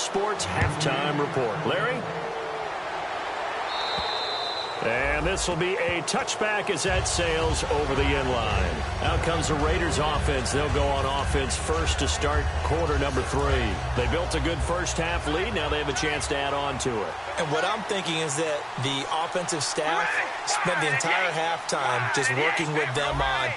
Sports Halftime Report. Larry? And this will be a touchback as that sails over the end line. Out comes the Raiders offense. They'll go on offense first to start quarter number 3. They built a good first half lead. Now they have a chance to add on to it. And what I'm thinking is that the offensive staff spent the entire halftime just working with them on,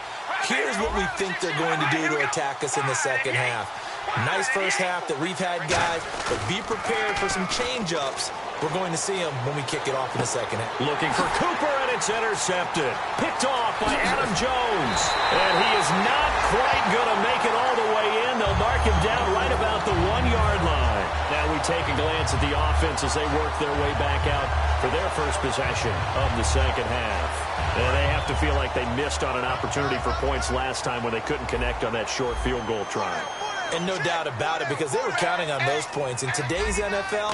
here's what we think they're going to do to attack us in the second half. Nice first half that we've had, guys, but be prepared for some change-ups. We're going to see them when we kick it off in the second half. Looking for Cooper, and it's intercepted. Picked off by Adam Jones. And he is not quite going to make it all the way in. They'll mark him down right about the 1-yard line. Now we take a glance at the offense as they work their way back out for their first possession of the second half. And they have to feel like they missed on an opportunity for points last time when they couldn't connect on that short field goal try. And no doubt about it, because they were counting on those points. In today's NFL,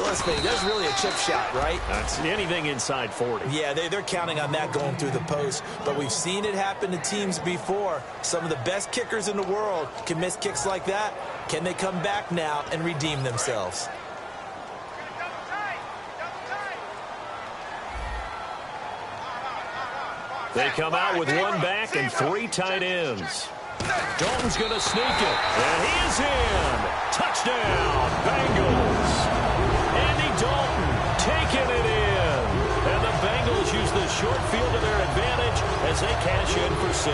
let's face it, that's really a chip shot, right? That's anything inside 40. Yeah, they're counting on that going through the post. But we've seen it happen to teams before. Some of the best kickers in the world can miss kicks like that. Can they come back now and redeem themselves? They come out with one back and 3 tight ends. Dalton's going to sneak it, and he is in. Touchdown, Bengals. Andy Dalton taking it in. And the Bengals use the short field to their advantage as they cash in for 6.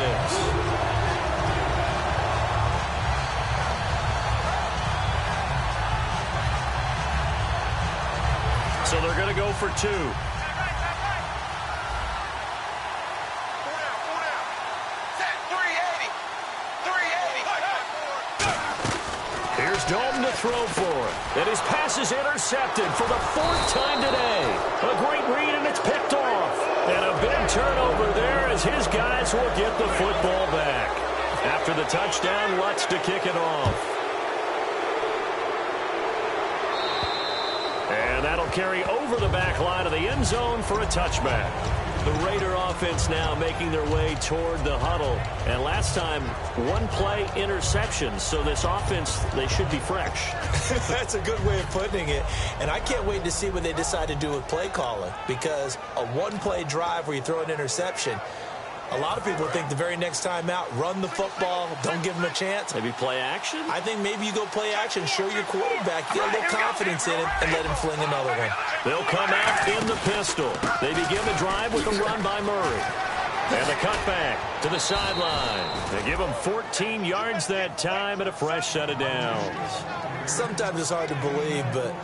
So they're going to go for 2. Dalton to throw for it. And his pass is intercepted for the 4th time today. A great read, and it's picked off. And a big turnover there as his guys will get the football back. After the touchdown, Lutz to kick it off. And that'll carry over the back line of the end zone for a touchback. The Raider offense now making their way toward the huddle. And last time, 1-play interception. So this offense, they should be fresh. That's a good way of putting it. And I can't wait to see what they decide to do with play calling. Because a 1-play drive where you throw an interception, a lot of people think the very next time out, run the football, don't give them a chance. Maybe play action? I think maybe you go play action, show your quarterback, get a little confidence in it, and let him fling another one. They'll come out in the pistol. They begin the drive with a run by Murray. And the cutback to the sideline. They give him 14 yards that time and a fresh set of downs. Sometimes it's hard to believe, but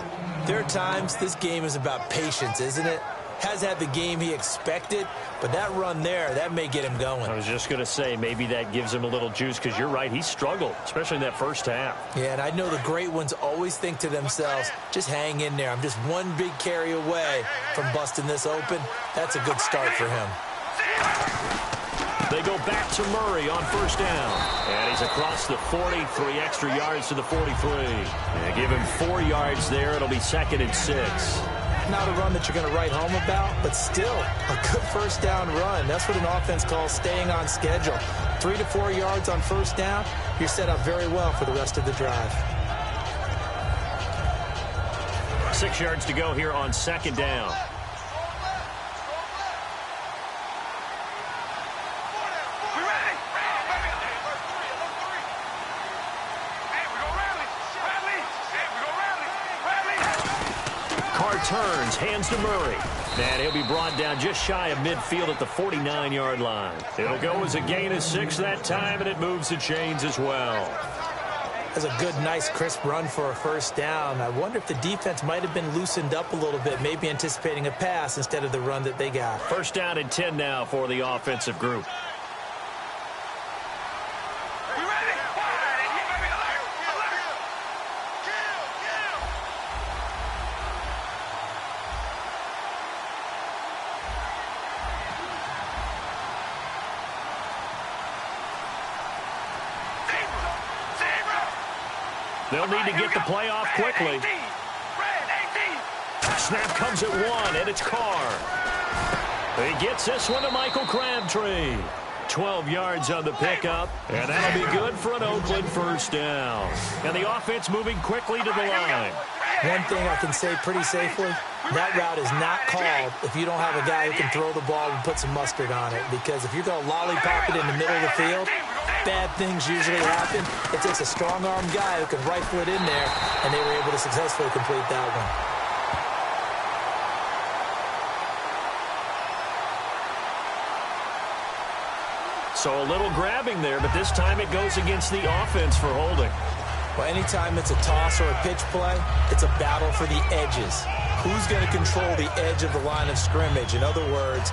there are times this game is about patience, isn't it? Has had the game he expected, but that run there, that may get him going. I was just going to say, maybe that gives him a little juice, because you're right, he struggled, especially in that first half. Yeah, and I know the great ones always think to themselves, just hang in there. I'm just one big carry away from busting this open. That's a good start for him. They go back to Murray on first down. And he's across the 40, 3 extra yards to the 43. And give him 4 yards there. It'll be 2nd and 6. Not a run that you're going to write home about, but still a good first down run. That's what an offense calls staying on schedule. 3 to 4 yards on first down, you're set up very well for the rest of the drive. 6 yards to go here on 2nd down. Turns, hands to Murray. And he'll be brought down just shy of midfield at the 49-yard line. It'll go as a gain of 6 that time, and it moves the chains as well. That's a good, nice, crisp run for a first down. I wonder if the defense might have been loosened up a little bit, maybe anticipating a pass instead of the run that they got. First down and 10 now for the offensive group. They'll need to get the play off quickly. Snap comes at 1, and it's Carr. He gets this one to Michael Crabtree. 12 yards on the pickup, and that'll be good for an Oakland first down. And the offense moving quickly to the line. One thing I can say pretty safely, that route is not called if you don't have a guy who can throw the ball and put some mustard on it. Because if you're going to lollipop it in the middle of the field, bad things usually happen. It takes a strong-armed guy who can rifle it in there, and they were able to successfully complete that one. So a little grabbing there, but this time it goes against the offense for holding. Well, anytime it's a toss or a pitch play, it's a battle for the edges. Who's going to control the edge of the line of scrimmage? In other words,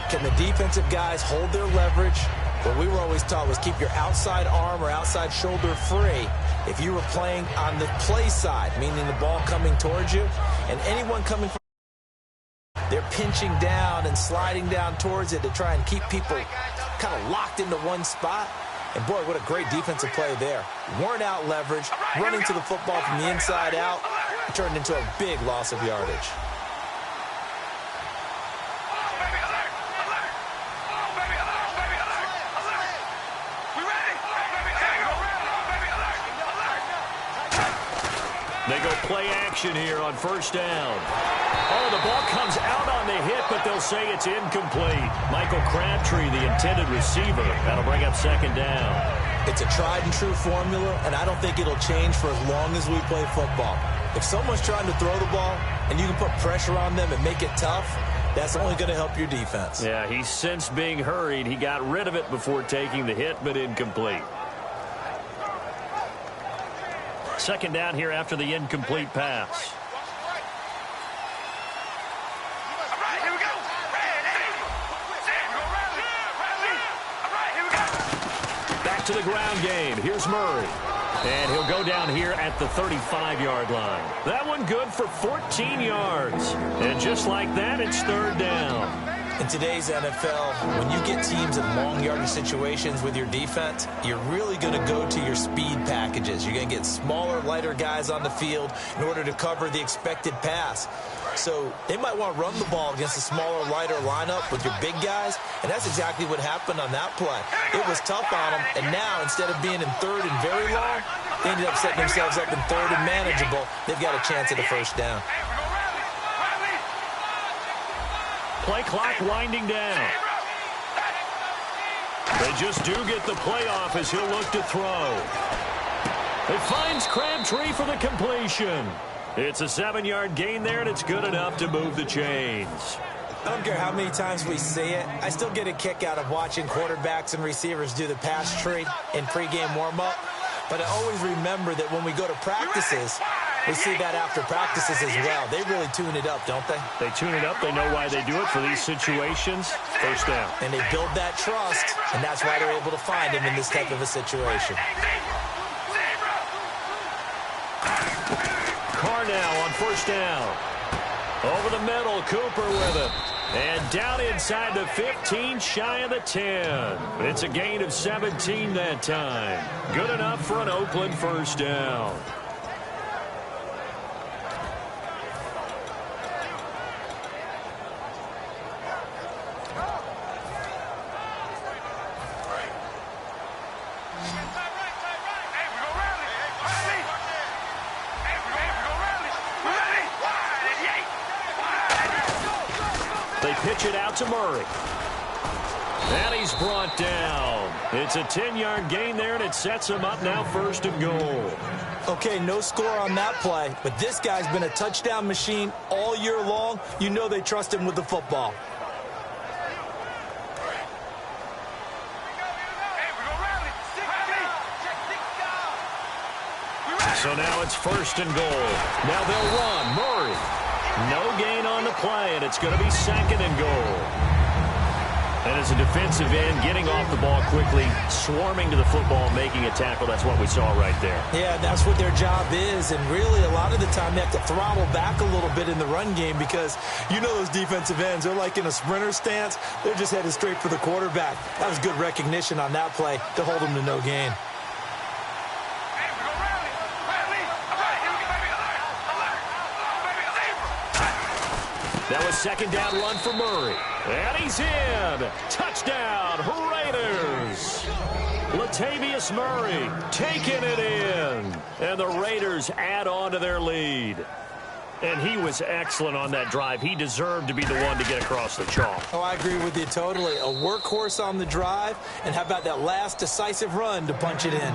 can the defensive guys hold their leverage? What we were always taught was keep your outside arm or outside shoulder free if you were playing on the play side, meaning the ball coming towards you, and anyone coming from they're pinching down and sliding down towards it to try and keep people kind of locked into one spot. And, boy, what a great defensive play there. Worn out leverage, running to the football from the inside out, turned into a big loss of yardage. They go play action here on first down. Oh, the ball comes out on the hit, but they'll say it's incomplete. Michael Crabtree, the intended receiver. That'll bring up second down. It's a tried-and-true formula, and I don't think it'll change for as long as we play football. If someone's trying to throw the ball and you can put pressure on them and make it tough, that's only going to help your defense. Yeah, he's since being hurried. He got rid of it before taking the hit, but incomplete. Second down here after the incomplete pass. Back to the ground game. Here's Murray. And he'll go down here at the 35-yard line. That one good for 14 yards. And just like that, it's third down. In today's NFL, when you get teams in long yardage situations with your defense, you're really going to go to your speed packages. You're going to get smaller, lighter guys on the field in order to cover the expected pass. So they might want to run the ball against a smaller, lighter lineup with your big guys, and that's exactly what happened on that play. It was tough on them, and now instead of being in third and very long, they ended up setting themselves up in third and manageable. They've got a chance at a first down. Play clock winding down. They just do get the play off as he'll look to throw. It finds Crabtree for the completion. It's a 7-yard gain there, and it's good enough to move the chains. I don't care how many times we see it. I still get a kick out of watching quarterbacks and receivers do the pass tree in pregame warm-up. But I always remember that when we go to practices, we see that after practices as well. They really tune it up, don't they? They tune it up. They know why they do it for these situations. First down. And they build that trust, and that's why they're able to find him in this type of a situation. Carr now on first down. Over the middle, Cooper with it. And down inside the 15, shy of the 10. It's a gain of 17 that time. Good enough for an Oakland first down. Pitch it out to Murray. And he's brought down. It's a 10-yard gain there, and it sets him up now first and goal. Okay, no score on that play, but this guy's been a touchdown machine all year long. You know they trust him with the football. So now it's first and goal. Now they'll run. Murray. No gain on the play, and it's going to be second and goal. And as a defensive end, getting off the ball quickly, swarming to the football, making a tackle, that's what we saw right there. Yeah, that's what their job is, and really a lot of the time they have to throttle back a little bit in the run game because you know those defensive ends, they're like in a sprinter stance. They're just headed straight for the quarterback. That was good recognition on that play to hold them to no gain. Now a second down run for Murray. And he's in. Touchdown, Raiders. Latavius Murray taking it in. And the Raiders add on to their lead. And he was excellent on that drive. He deserved to be the one to get across the chalk. Oh, I agree with you totally. A workhorse on the drive. And how about that last decisive run to punch it in?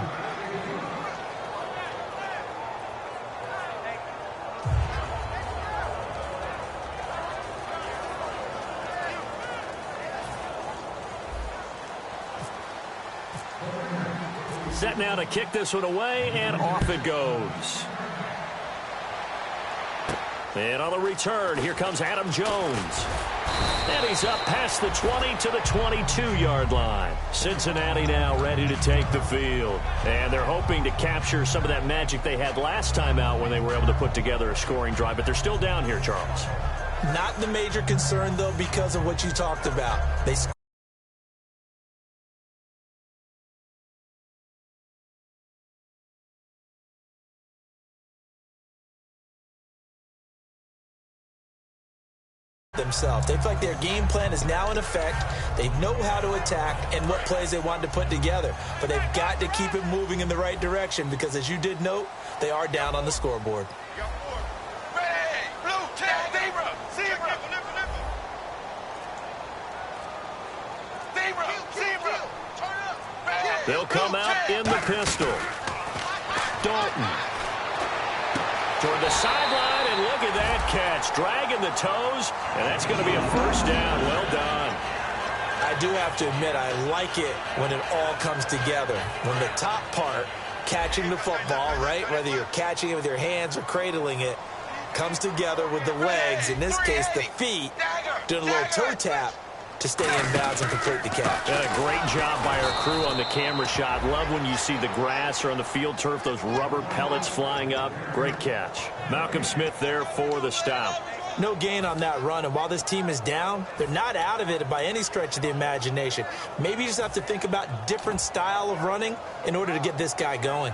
Set now to kick this one away, and off it goes. And on the return, here comes Adam Jones. And he's up past the 20 to the 22-yard line. Cincinnati now ready to take the field. And they're hoping to capture some of that magic they had last time out when they were able to put together a scoring drive. But they're still down here, Charles. Not the major concern, though, because of what you talked about. They themselves. They feel like their game plan is now in effect. They know how to attack and what plays they want to put together. But they've got to keep it moving in the right direction because, as you did note, they are down on the scoreboard. They'll come out in the pistol. Dalton. Toward the sideline, and look at that catch. Dragging the toes, and that's going to be a first down. Well done. I do have to admit, I like it when it all comes together. When the top part, catching the football, right, whether you're catching it with your hands or cradling it, comes together with the legs, in this case the feet, doing a little toe tap to stay in bounds and complete the catch. And a great job by our crew on the camera shot. Love when you see the grass or on the field turf, those rubber pellets flying up. Great catch. Malcolm Smith there for the stop. No gain on that run, and while this team is down, they're not out of it by any stretch of the imagination. Maybe you just have to think about different style of running in order to get this guy going.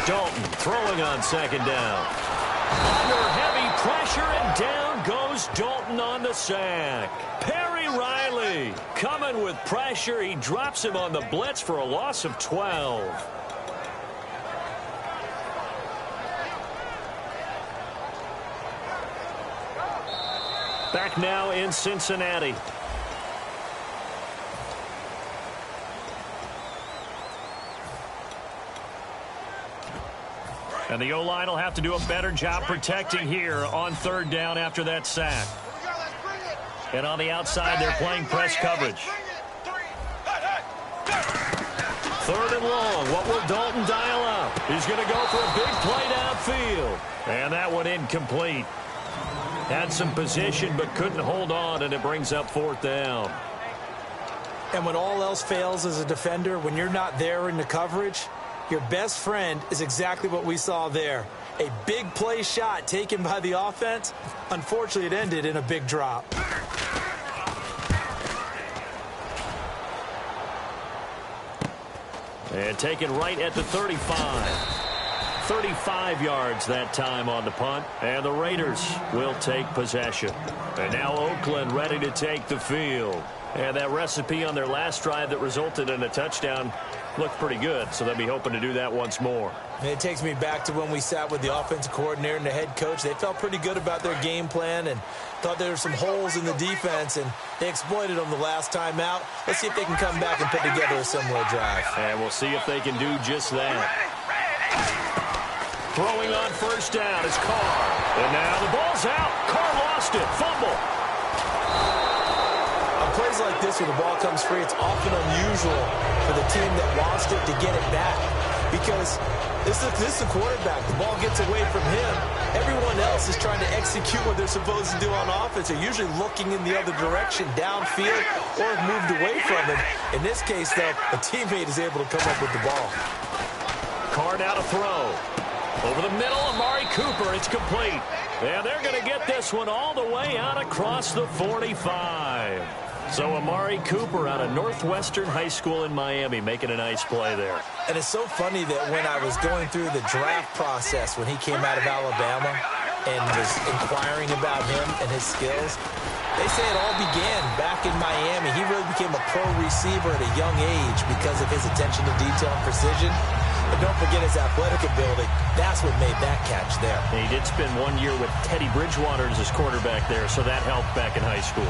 Dalton throwing on second down. Under heavy pressure, and down goes Dalton on the sack. Perry Riley coming with pressure. He drops him on the blitz for a loss of 12. Back now in Cincinnati. And the O-line will have to do a better job protecting here on third down after that sack. And on the outside, they're playing press coverage. Third and long. What will Dalton dial up? He's going to go for a big play downfield. And that one incomplete. Had some position but couldn't hold on, and it brings up fourth down. And when all else fails as a defender, when you're not there in the coverage, your best friend is exactly what we saw there. A big play shot taken by the offense. Unfortunately, it ended in a big drop. And taken right at the 35. 35 yards that time on the punt. And the Raiders will take possession. And now Oakland ready to take the field. And that recipe on their last drive that resulted in a touchdown looked pretty good, so they'll be hoping to do that once more. And it takes me back to when we sat with the offensive coordinator and the head coach. They felt pretty good about their game plan and thought there were some holes in the defense, and they exploited them the last time out. Let's see if they can come back and put together a similar drive. And we'll see if they can do just that. Throwing on first down is Carr. And now the ball's out. Carr lost it. Fumble. On plays like this where the ball comes free, it's often unusual for the team that lost it to get it back. Because this is the quarterback. The ball gets away from him. Everyone else is trying to execute what they're supposed to do on offense. They're usually looking in the other direction, downfield, or have moved away from him. In this case, though, a teammate is able to come up with the ball. Carr now to throw. Over the middle, Amari Cooper. It's complete. And they're going to get this one all the way out across the 45. So Amari Cooper out of Northwestern High School in Miami making a nice play there. And it's so funny that when I was going through the draft process when he came out of Alabama and was inquiring about him and his skills, they say it all began back in Miami. He really became a pro receiver at a young age because of his attention to detail and precision. But don't forget his athletic ability. That's what made that catch there. And he did spend 1 year with Teddy Bridgewater as his quarterback there, so that helped back in high school.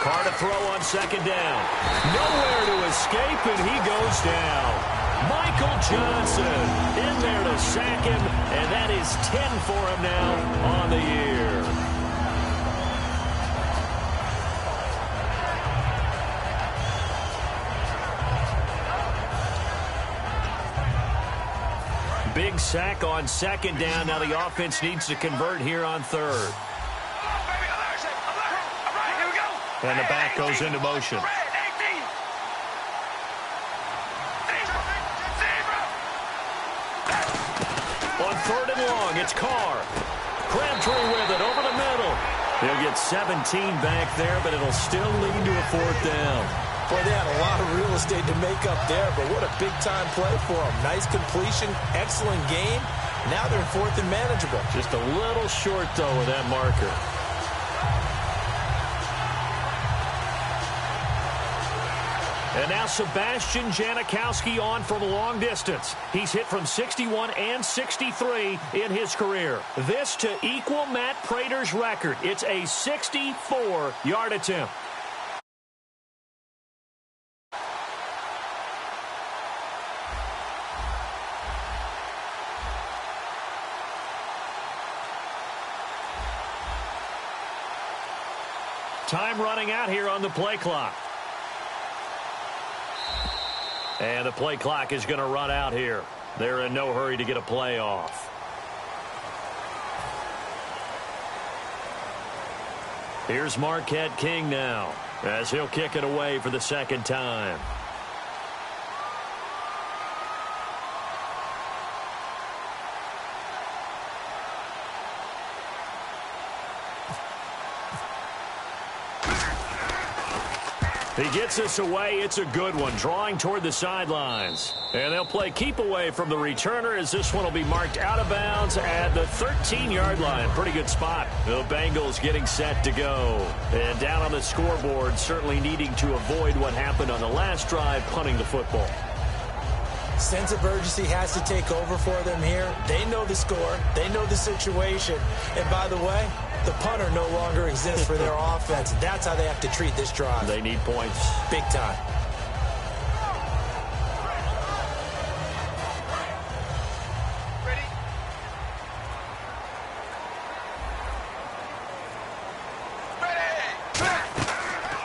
Carr to throw on second down. Nowhere to escape, and he goes down. Michael Johnson in there to sack him, and that is 10 for him now on the year. Big sack on second down. Now the offense needs to convert here on third. And the back goes into motion. On third and long, it's Carr. Crabtree with it over the middle. He'll get 17 back there, but it'll still lead to a fourth down. Boy, they had a lot of real estate to make up there, but what a big-time play for them. Nice completion, excellent game. Now they're in fourth and manageable. Just a little short, though, with that marker. And now Sebastian Janikowski on from long distance. He's hit from 61 and 63 in his career. This to equal Matt Prater's record. It's a 64-yard attempt. Time running out here on the play clock. And the play clock is going to run out here. They're in no hurry to get a play off. Here's Marquette King now as he'll kick it away for the second time. He gets this away. It's a good one, drawing toward the sidelines. And they'll play keep away from the returner as this one will be marked out of bounds at the 13-yard line. Pretty good spot. The Bengals getting set to go. And down on the scoreboard, certainly needing to avoid what happened on the last drive, punting the football. Sense of urgency has to take over for them here. They know the score. They know the situation. And by the way, the punter no longer exists for their offense. That's how they have to treat this drive. They need points. Big time.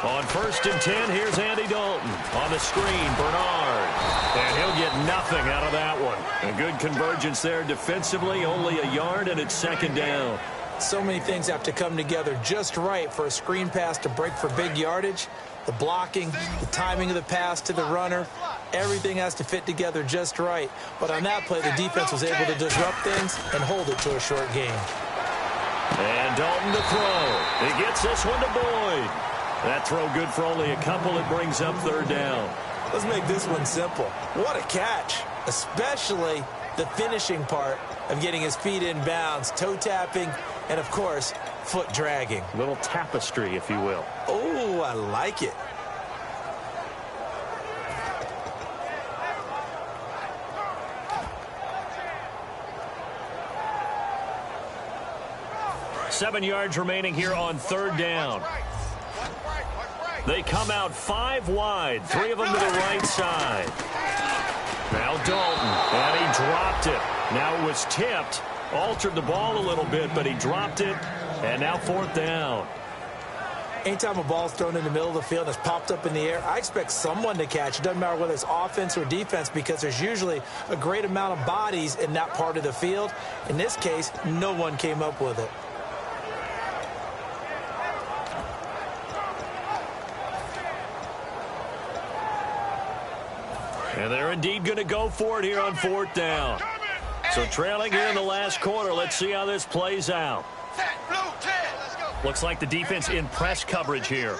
On first and 10, here's Andy Dalton. On the screen, Bernard. And he'll get nothing out of that one. A good convergence there defensively, only a yard, and it's second down. So many things have to come together just right for a screen pass to break for big yardage. The blocking, the timing of the pass to the runner, everything has to fit together just right. But on that play, the defense was able to disrupt things and hold it to a short game. And Dalton to throw. He gets this one to Boyd. That throw good for only a couple. It brings up third down. Let's make this one simple. What a catch, especially the finishing part of getting his feet in bounds, toe tapping, and of course, foot dragging. Little tapestry, if you will. Oh, I like it. Seven yards remaining here on third down. They come out 5 wide, 3 of them to the right side. Now Dalton, and he dropped it. Now it was tipped, altered the ball a little bit, but he dropped it, and now fourth down. Anytime a ball's thrown in the middle of the field and it's popped up in the air, I expect someone to catch. It doesn't matter whether it's offense or defense because there's usually a great amount of bodies in that part of the field. In this case, no one came up with it. And they're indeed going to go for it here on 4th down. So trailing here in the last quarter. Let's see how this plays out. Looks like the defense in press coverage here.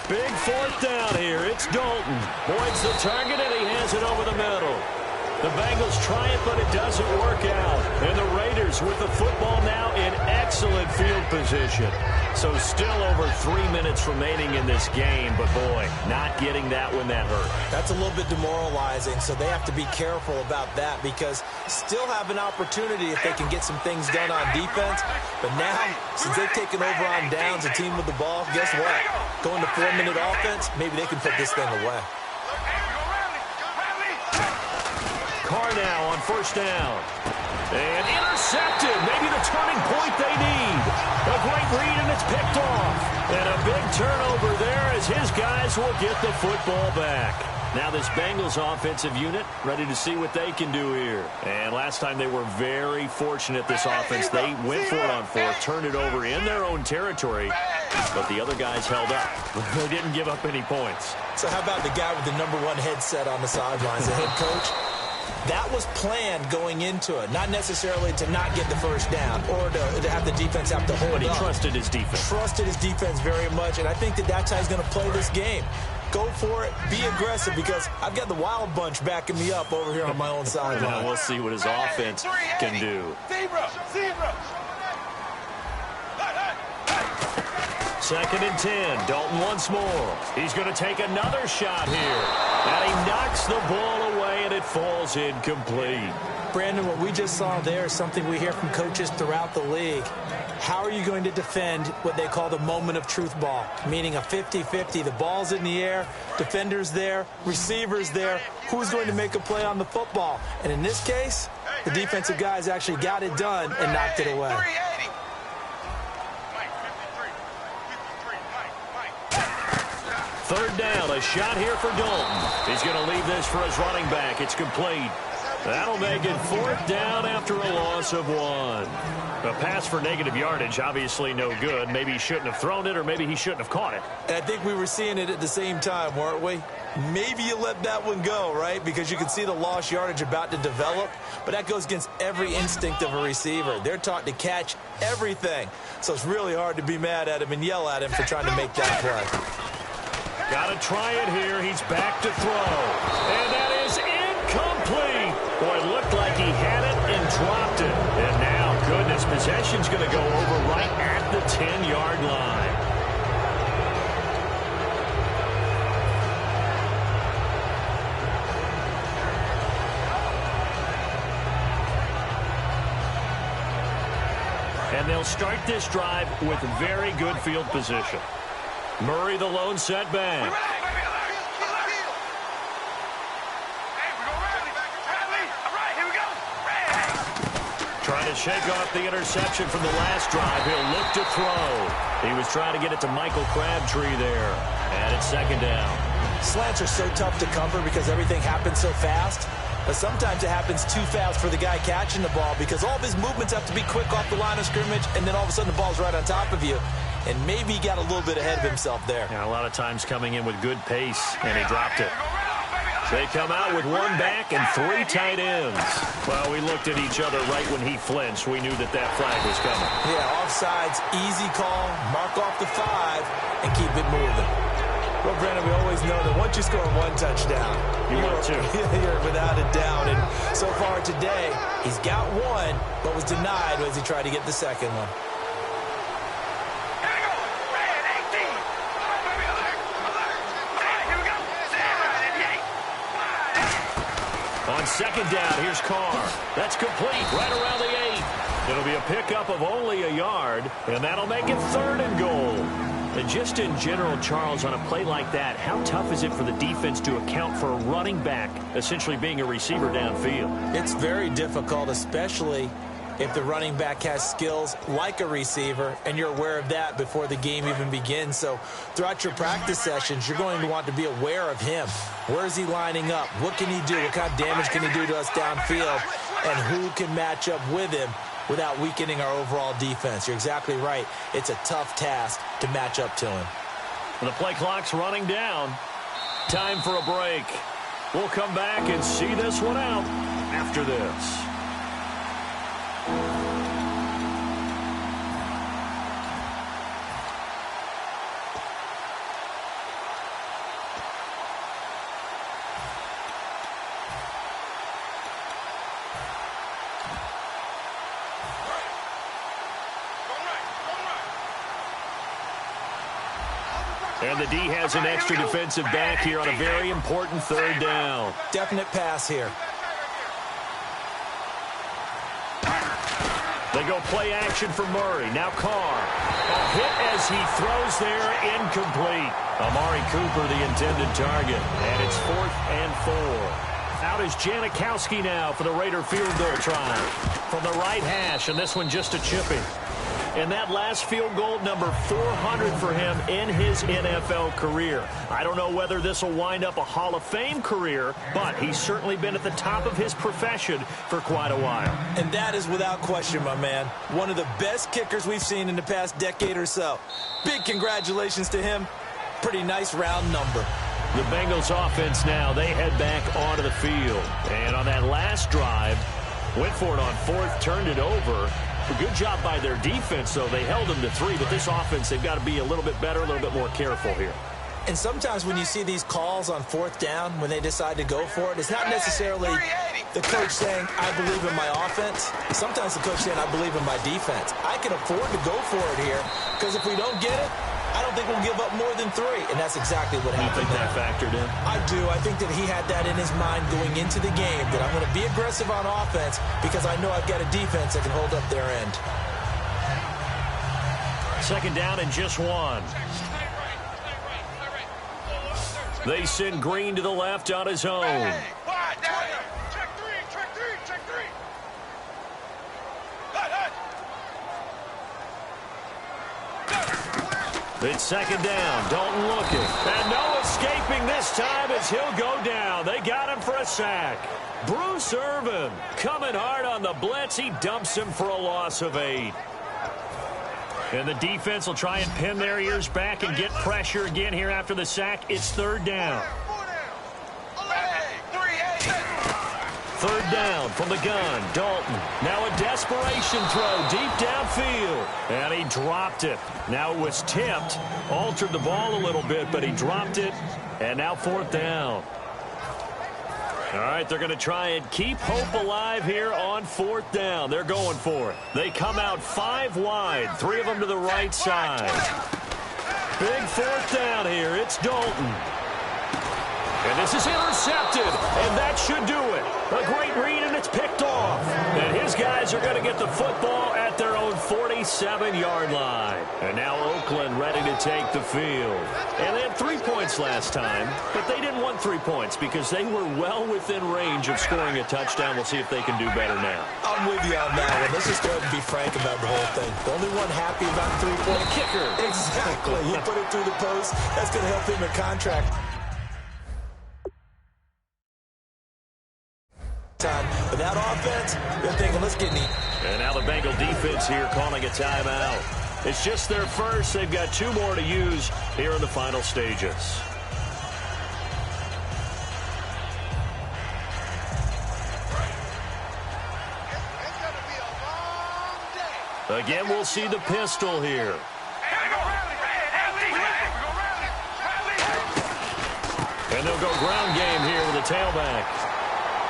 Big 4th down here. It's Dalton. Boyd's the target, and he has it over the middle. The Bengals try it, but it doesn't work out. And the Raiders with the football now in excellent field position. So still over 3 minutes remaining in this game, but boy, not getting that when that hurt. That's a little bit demoralizing, so they have to be careful about that because still have an opportunity if they can get some things done on defense. But now, since they've taken over on downs, a team with the ball, guess what? Going to 4-minute offense, maybe they can put this thing away. Carr now on 1st down. And intercepted. Maybe the turning point they need. A great read, and it's picked off. And a big turnover there as his guys will get the football back. Now this Bengals offensive unit ready to see what they can do here. And last time they were very fortunate, this offense. They went for it on 4th, turned it over in their own territory, but the other guys held up. They didn't give up any points. So how about the guy with the #1 headset on the sidelines, the head coach? That was planned going into it, not necessarily to not get the 1st down or to have the defense have to hold up. But he trusted his defense. Trusted his defense very much, and I think that's how he's going to play this game. Go for it. Be aggressive because I've got the Wild Bunch backing me up over here on my own sideline. Now we'll see what his offense can do. Second and 10. Dalton once more. He's going to take another shot here. And he knocks the ball away, and it falls incomplete. Brandon, what we just saw there is something we hear from coaches throughout the league. How are you going to defend what they call the moment of truth ball, meaning a 50-50? The ball's in the air, defender's there, receiver's there. Who's going to make a play on the football? And in this case, the defensive guys actually got it done and knocked it away. Third down, a shot here for Dalton. He's going to leave this for his running back. It's complete. That'll make it 4th down after a loss of 1. A pass for negative yardage, obviously no good. Maybe he shouldn't have thrown it, or maybe he shouldn't have caught it. And I think we were seeing it at the same time, weren't we? Maybe you let that one go, right? Because you can see the lost yardage about to develop. But that goes against every instinct of a receiver. They're taught to catch everything. So it's really hard to be mad at him and yell at him for trying to make that play. Got to try it here. He's back to throw. And that is incomplete. Boy, it looked like he had it and dropped it. And now, goodness, possession's going to go over right at the 10-yard line. And they'll start this drive with very good field position. Murray, the lone setback. Trying to shake off the interception from the last drive. He'll look to throw. He was trying to get it to Michael Crabtree there. And it's 2nd down. Slants are so tough to cover because everything happens so fast. But sometimes it happens too fast for the guy catching the ball because all of his movements have to be quick off the line of scrimmage, and then all of a sudden the ball's right on top of you. And maybe he got a little bit ahead of himself there. Yeah, a lot of times coming in with good pace, and he dropped it. They come out with 1 back and 3 tight ends. Well, we looked at each other right when he flinched. We knew that flag was coming. Yeah, offsides, easy call, mark off the 5, and keep it moving. Well, Brandon, we always know that once you score 1 touchdown, you're without a doubt. And so far today, he's got 1, but was denied as he tried to get the second one. On 2nd down, here's Carr. That's complete right around the 8. It'll be a pickup of only a yard, and that'll make it 3rd and goal. And just in general, Charles, on a play like that, how tough is it for the defense to account for a running back essentially being a receiver downfield? It's very difficult, especially if the running back has skills like a receiver, and you're aware of that before the game even begins. So throughout your practice sessions, you're going to want to be aware of him. Where is he lining up? What can he do? What kind of damage can he do to us downfield? And who can match up with him without weakening our overall defense. You're exactly right. It's a tough task to match up to him. The play clock's running down. Time for a break. We'll come back and see this one out after this. And the D has an extra defensive back here on a very important third down. Definite pass here. They go play action for Murray. Now Carr. A hit as he throws there, incomplete. Amari Cooper, the intended target. And it's 4th and 4. Out is Janikowski now for the Raider field goal try. From the right hash, and this one just a chipping. And that last field goal, number 400 for him in his NFL career. I don't know whether this will wind up a Hall of Fame career, but he's certainly been at the top of his profession for quite a while. And that is without question, my man. One of the best kickers we've seen in the past decade or so. Big congratulations to him. Pretty nice round number. The Bengals offense now, they head back onto the field. And on that last drive, went for it on 4th, turned it over. A good job by their defense, though. They held them to 3, but this offense, they've got to be a little bit better, a little bit more careful here. And sometimes when you see these calls on 4th down, when they decide to go for it, it's not necessarily the coach saying, I believe in my offense. Sometimes the coach saying, I believe in my defense. I can afford to go for it here, because if we don't get it, I don't think we'll give up more than 3, and that's exactly what happened. You think that factored in? I do. I think that he had that in his mind going into the game, that I'm going to be aggressive on offense because I know I've got a defense that can hold up their end. 2nd down and just 1. They send Green to the left on his own. It's 2nd down. Dalton looking. And no escaping this time as he'll go down. They got him for a sack. Bruce Irvin coming hard on the blitz. He dumps him for a loss of 8. And the defense will try and pin their ears back and get pressure again here after the sack. It's 3rd down. 3rd down from the gun. Dalton. Now a desperation throw deep downfield. And he dropped it. Now it was tipped. Altered the ball a little bit, but he dropped it. And now 4th down. All right, they're going to try and keep hope alive here on 4th down. They're going for it. They come out 5 wide. 3 of them to the right side. Big 4th down here. It's Dalton. And this is intercepted, and that should do it. A great read, and it's picked off. And his guys are going to get the football at their own 47-yard line. And now Oakland ready to take the field. And they had 3 points last time, but they didn't want 3 points because they were well within range of scoring a touchdown. We'll see if they can do better now. I'm with you on that one. Let's just go ahead and be frank about the whole thing. The only one happy about 3-point kicker. Exactly. He put it through the post. That's going to help him in contract. But that offense, they're thinking, let's get neat. And now the Bengal defense here calling a timeout. It's just their first. They've got 2 more to use here in the final stages. Again, we'll see the pistol here. And they'll go ground game here with a tailback.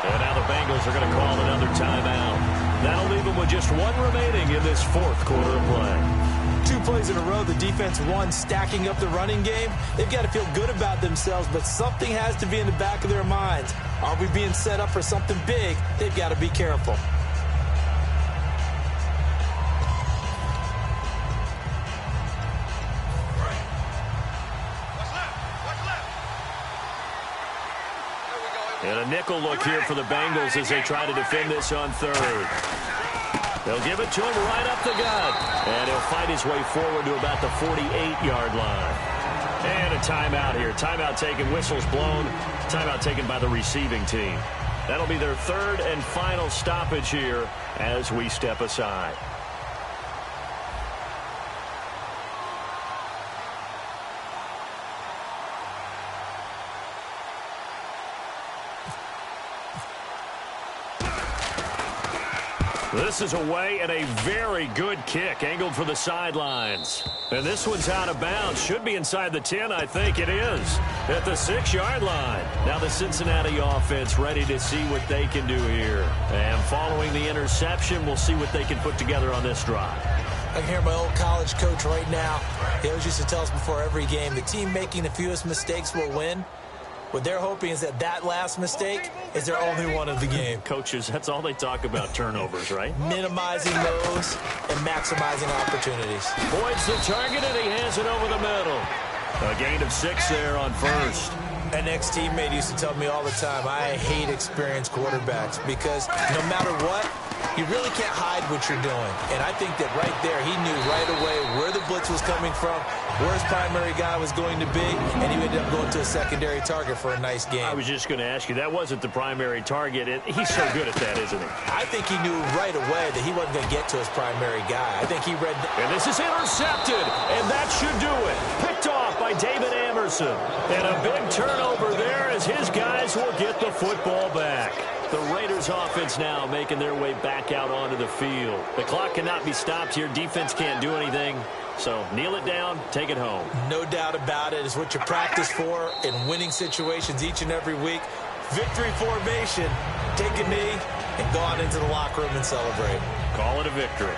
And now the Bengals are going to call another timeout. That'll leave them with just 1 remaining in this 4th quarter of play. 2 plays in a row, the defense won, stacking up the running game. They've got to feel good about themselves, but something has to be in the back of their minds. Are we being set up for something big? They've got to be careful. And a nickel look here for the Bengals as they try to defend this on 3rd. They'll give it to him right up the gut. And he'll fight his way forward to about the 48-yard line. And a timeout here. Timeout taken, whistles blown. Timeout taken by the receiving team. That'll be their third and final stoppage here as we step aside. This is away and a very good kick angled for the sidelines. And this one's out of bounds. Should be inside the 10, I think it is. At the 6-yard line. Now the Cincinnati offense ready to see what they can do here. And following the interception, we'll see what they can put together on this drive. I can hear my old college coach right now. He always used to tell us before every game, the team making the fewest mistakes will win. What they're hoping is that last mistake is their only one of the game. Coaches, that's all they talk about, turnovers, right? Minimizing those and maximizing opportunities. Boyd's the target, and he hands it over the middle. A gain of 6 there on first. An ex-teammate used to tell me all the time, I hate experienced quarterbacks because no matter what, you really can't hide what you're doing. And I think that right there, he knew right away where the blitz was coming from, where his primary guy was going to be, and he ended up going to a secondary target for a nice game. I was just going to ask you, that wasn't the primary target. He's so good at that, isn't he? I think he knew right away that he wasn't going to get to his primary guy. I think he read... And this is intercepted, and that should do it. Picked off by David Amerson. And a big turnover there as his guys will get the football back. The Raiders offense now making their way back out onto the field. The clock cannot be stopped here. Defense can't do anything. So kneel it down, take it home. No doubt about it. It's what you practice for in winning situations each and every week. Victory formation. Take a knee and go out into the locker room and celebrate. Call it a victory.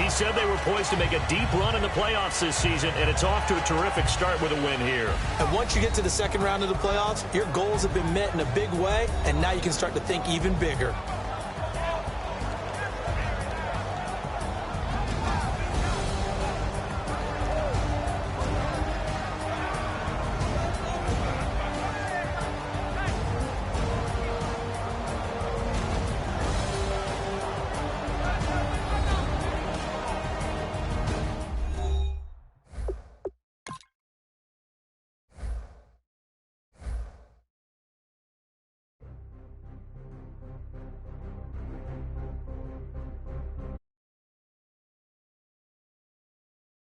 He said they were poised to make a deep run in the playoffs this season, and it's off to a terrific start with a win here. And once you get to the second round of the playoffs, your goals have been met in a big way, and now you can start to think even bigger.